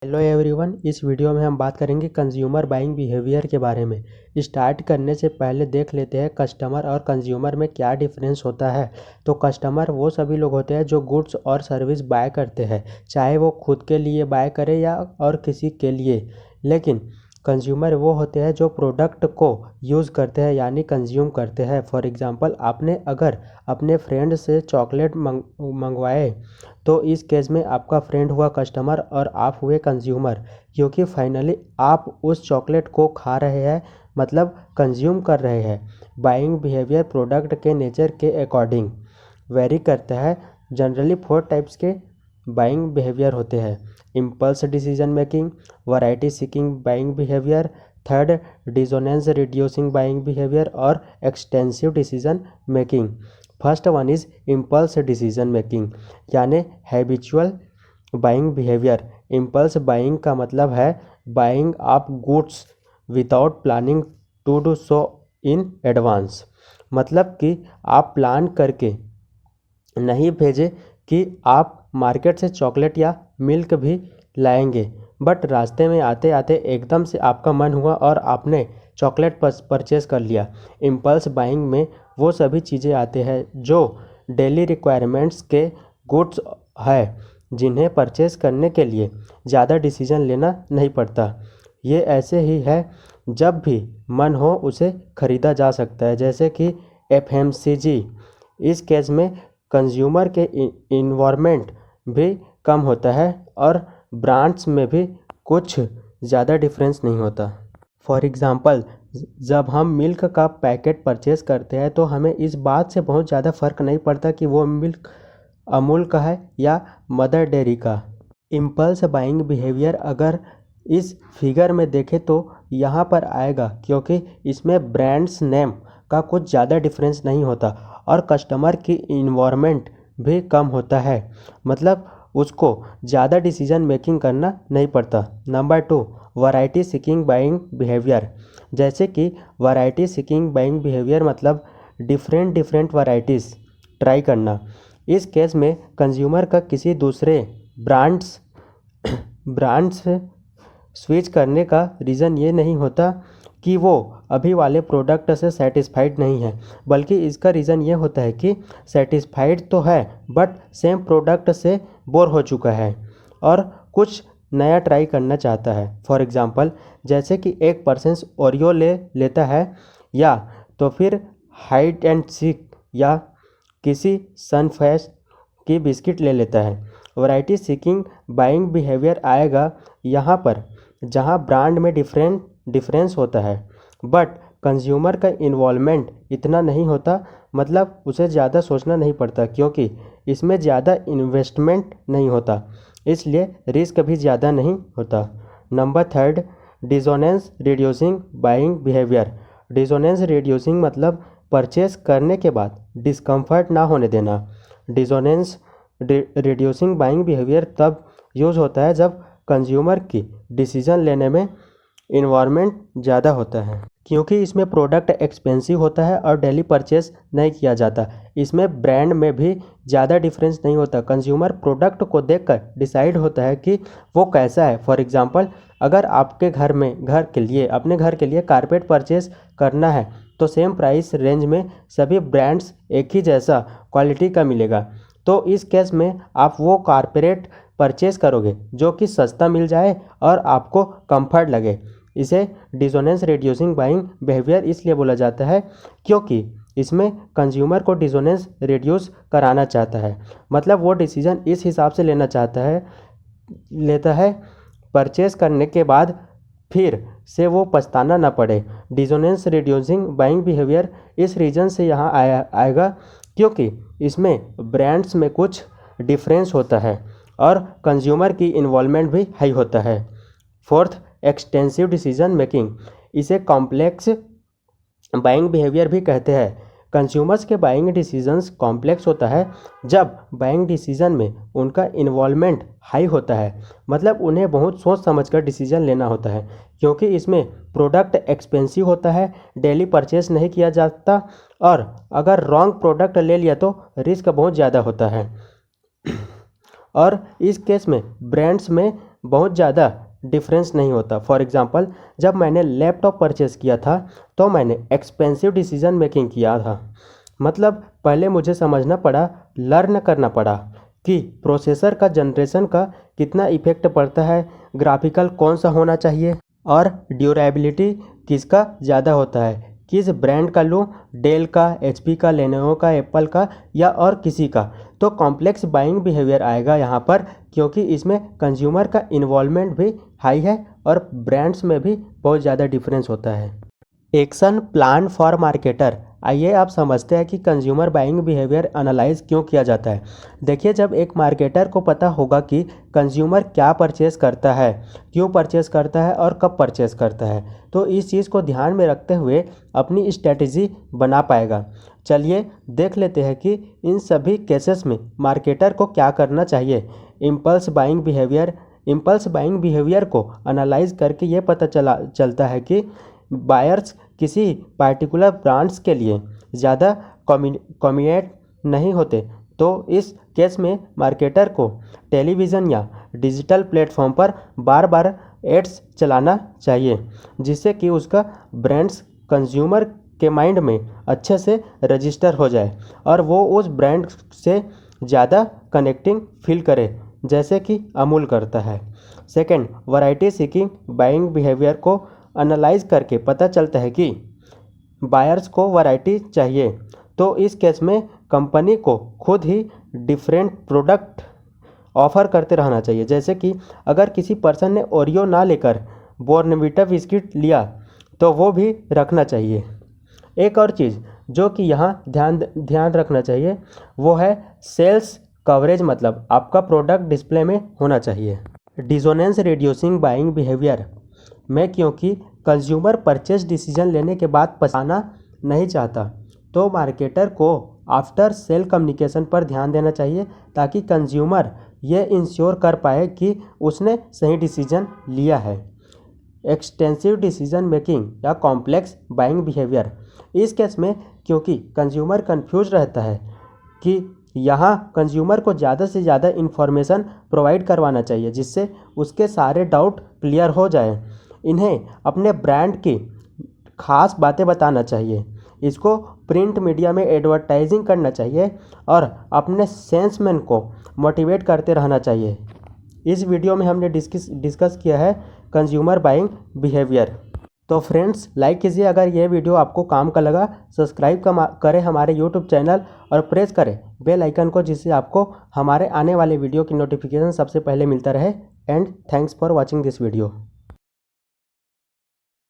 Hello everyone, इस video में हम बात करेंगे कंज्यूमर बाइंग बिहेवियर के बारे में। स्टार्ट करने से पहले देख लेते हैं कस्टमर और कंज्यूमर में क्या डिफरेंस होता है। तो कस्टमर वो सभी लोग होते हैं जो गुड्स और सर्विस बाय करते हैं, चाहे वो खुद के लिए बाय करे या और किसी के लिए। लेकिन कंज्यूमर वो होते हैं जो प्रोडक्ट को यूज़ करते हैं यानी कंज्यूम करते हैं। फॉर एग्ज़ाम्पल, आपने अगर अपने फ्रेंड से चॉकलेट मंगवाए तो इस केस में आपका फ्रेंड हुआ कस्टमर और आप हुए कंज्यूमर, क्योंकि फाइनली आप उस चॉकलेट को खा रहे हैं, मतलब कंज्यूम कर रहे हैं। बाइंग बिहेवियर प्रोडक्ट के नेचर के अकॉर्डिंग वेरी करता है। जनरली 4 टाइप्स के बाइंग बिहेवियर होते हैं: impulse decision making, variety seeking buying behaviour, third dissonance reducing buying behaviour और extensive decision making. First one is impulse decision making यानी habitual buying behaviour. Impulse buying का मतलब है buying of goods without planning to do so in advance. मतलब कि आप plan करके नहीं भेजे कि आप मार्केट से चॉकलेट या मिल्क भी लाएंगे, बट रास्ते में आते आते एकदम से आपका मन हुआ और आपने चॉकलेट परचेज़ कर लिया। इम्पल्स बाइंग में वो सभी चीज़ें आते हैं जो डेली रिक्वायरमेंट्स के गुड्स है, जिन्हें परचेज़ करने के लिए ज़्यादा डिसीजन लेना नहीं पड़ता। ये ऐसे ही है, जब भी मन हो उसे ख़रीदा जा सकता है, जैसे कि FMCG। इस केस में कंज्यूमर के इन्वॉल्वमेंट भी कम होता है और ब्रांड्स में भी कुछ ज़्यादा डिफरेंस नहीं होता। फॉर एग्ज़ाम्पल, जब हम मिल्क का पैकेट परचेज़ करते हैं तो हमें इस बात से बहुत ज़्यादा फ़र्क नहीं पड़ता कि वो मिल्क अमूल का है या मदर डेयरी का। इम्पल्स बाइंग बिहेवियर अगर इस फिगर में देखें तो यहाँ पर आएगा, क्योंकि इसमें ब्रांड्स नेम का कुछ ज़्यादा डिफरेंस नहीं होता और कस्टमर की इन्वॉल्वमेंट भी कम होता है, मतलब उसको ज़्यादा डिसीजन मेकिंग करना नहीं पड़ता। Number 2, variety seeking buying behaviour. जैसे कि वैरायटी सीकिंग बाइंग बिहेवियर मतलब डिफरेंट वैरायटीज़ ट्राई करना। इस केस में कंज्यूमर का किसी दूसरे ब्रांड्स से स्विच करने का रीज़न ये नहीं होता कि वो अभी वाले प्रोडक्ट से सेटिस्फाइड नहीं है, बल्कि इसका रीज़न ये होता है कि सेटिस्फाइड तो है बट सेम प्रोडक्ट से बोर हो चुका है और कुछ नया ट्राई करना चाहता है। फॉर एग्ज़ाम्पल, जैसे कि एक पर्सन ओरियो लेता है या तो फिर हाइड एंड सीक या किसी सनफेस्ट की बिस्किट ले लेता है। वैरायटी सीकिंग बाइंग बिहेवियर आएगा यहाँ पर जहाँ ब्रांड में डिफरेंस होता है बट कंज्यूमर का इन्वॉल्वमेंट इतना नहीं होता, मतलब उसे ज़्यादा सोचना नहीं पड़ता, क्योंकि इसमें ज़्यादा इन्वेस्टमेंट नहीं होता, इसलिए रिस्क भी ज़्यादा नहीं होता। Number 3, dissonance reducing buying behaviour. Dissonance reducing मतलब परचेस करने के बाद डिस्कम्फर्ट ना होने देना। डिसोनेंस रिड्यूसिंग बाइंग बिहेवियर तब यूज़ होता है जब कंज्यूमर की डिसीजन लेने में इन्वॉल्वमेंट ज़्यादा होता है, क्योंकि इसमें प्रोडक्ट एक्सपेंसिव होता है और डेली परचेस नहीं किया जाता। इसमें ब्रांड में भी ज़्यादा डिफरेंस नहीं होता। कंज्यूमर प्रोडक्ट को देखकर डिसाइड होता है कि वो कैसा है। फॉर एग्ज़ाम्पल, अगर आपके अपने घर के लिए कारपेट परचेस करना है तो सेम प्राइस रेंज में सभी ब्रांड्स एक ही जैसा क्वालिटी का मिलेगा, तो इस केस में आप वो कारपेट परचेस करोगे जो कि सस्ता मिल जाए और आपको कंफर्ट लगे। इसे डिसोनेंस रिड्यूसिंग बाइंग बिहेवियर इसलिए बोला जाता है क्योंकि इसमें कंज्यूमर को डिसोनेंस रिड्यूस कराना चाहता है, मतलब वो डिसीजन इस हिसाब से लेता है परचेस करने के बाद फिर से वो पछताना ना पड़े। डिसोनेंस रिड्यूसिंग बाइंग बिहेवियर इस रीज़न से यहाँ आएगा क्योंकि इसमें ब्रांड्स में कुछ डिफरेंस होता है और कंज्यूमर की इन्वॉल्वमेंट भी हाई होता है। 4th, extensive decision making. इसे कॉम्प्लेक्स बाइंग बिहेवियर भी कहते हैं। कंज्यूमर्स के बाइंग डिसीजंस कॉम्प्लेक्स होता है जब बाइंग डिसीजन में उनका इन्वॉल्वमेंट हाई होता है, मतलब उन्हें बहुत सोच समझकर डिसीजन लेना होता है, क्योंकि इसमें प्रोडक्ट एक्सपेंसिव होता है, डेली परचेस नहीं किया जाता और अगर रॉन्ग प्रोडक्ट ले लिया तो रिस्क बहुत ज़्यादा होता है। और इस केस में ब्रांड्स में बहुत ज़्यादा डिफरेंस नहीं होता। फॉर एग्ज़ाम्पल, जब मैंने लैपटॉप परचेज़ किया था तो मैंने एक्सपेंसिव डिसीजन मेकिंग किया था। मतलब पहले मुझे समझना पड़ा, लर्न करना पड़ा कि प्रोसेसर का जनरेशन का कितना इफ़ेक्ट पड़ता है, ग्राफिकल कौन सा होना चाहिए और ड्यूरेबिलिटी किसका ज़्यादा होता है, किस ब्रांड का लूँ, डेल का, एचपी का, लेनोवो का, एप्पल का या और किसी का। तो कॉम्प्लेक्स बाइंग बिहेवियर आएगा यहाँ पर, क्योंकि इसमें कंज्यूमर का इन्वॉल्वमेंट भी हाई है और ब्रांड्स में भी बहुत ज़्यादा डिफरेंस होता है। Action plan for marketer. आइए आप समझते हैं कि कंज्यूमर बाइंग बिहेवियर एनालाइज क्यों किया जाता है। देखिए, जब एक मार्केटर को पता होगा कि कंज्यूमर क्या परचेस करता है, क्यों परचेस करता है और कब परचेस करता है, तो इस चीज़ को ध्यान में रखते हुए अपनी स्ट्रेटजी बना पाएगा। चलिए देख लेते हैं कि इन सभी केसेस में मार्केटर को क्या करना चाहिए। इम्पल्स बाइंग बिहेवियर को एनालाइज करके ये पता चलता है कि बायर्स किसी पार्टिकुलर ब्रांड्स के लिए ज़्यादा कमिटेड नहीं होते। तो इस केस में मार्केटर को टेलीविज़न या डिजिटल प्लेटफॉर्म पर बार बार एड्स चलाना चाहिए, जिससे कि उसका ब्रांड्स कंज्यूमर के माइंड में अच्छे से रजिस्टर हो जाए और वो उस ब्रांड से ज़्यादा कनेक्टिंग फील करे, जैसे कि अमूल करता है। Second, variety seeking buying behaviour को एनालाइज करके पता चलता है कि बायर्स को वैरायटी चाहिए, तो इस केस में कंपनी को खुद ही डिफरेंट प्रोडक्ट ऑफर करते रहना चाहिए। जैसे कि अगर किसी पर्सन ने ओरियो ना लेकर बॉर्नवीटा बिस्किट लिया तो वो भी रखना चाहिए। एक और चीज़ जो कि यहाँ ध्यान रखना चाहिए वो है सेल्स कवरेज, मतलब आपका प्रोडक्ट डिस्प्ले में होना चाहिए। डिसोनेंस रिड्यूसिंग बाइंग बिहेवियर में, क्योंकि कंज्यूमर परचेज डिसीजन लेने के बाद पछताना नहीं चाहता, तो मार्केटर को आफ्टर सेल कम्युनिकेशन पर ध्यान देना चाहिए, ताकि कंज्यूमर ये इंश्योर कर पाए कि उसने सही डिसीजन लिया है। एक्सटेंसिव डिसीजन मेकिंग या कॉम्प्लेक्स बाइंग बिहेवियर, इस केस में क्योंकि कंज्यूमर कंफ्यूज रहता है कि यहाँ कंज्यूमर को ज़्यादा से ज़्यादा इन्फॉर्मेशन प्रोवाइड करवाना चाहिए, जिससे उसके सारे डाउट क्लियर हो जाए। इन्हें अपने ब्रांड की खास बातें बताना चाहिए, इसको प्रिंट मीडिया में एडवर्टाइजिंग करना चाहिए और अपने सेल्समैन को मोटिवेट करते रहना चाहिए। इस वीडियो में हमने डिस्कस किया है कंज्यूमर बाइंग बिहेवियर। तो फ्रेंड्स, लाइक कीजिए अगर ये वीडियो आपको काम का लगा, सब्सक्राइब करें हमारे यूट्यूब चैनल और प्रेस करें बेल आइकन को, जिससे आपको हमारे आने वाले वीडियो की नोटिफिकेशन सबसे पहले मिलता रहे। And thanks for watching this video.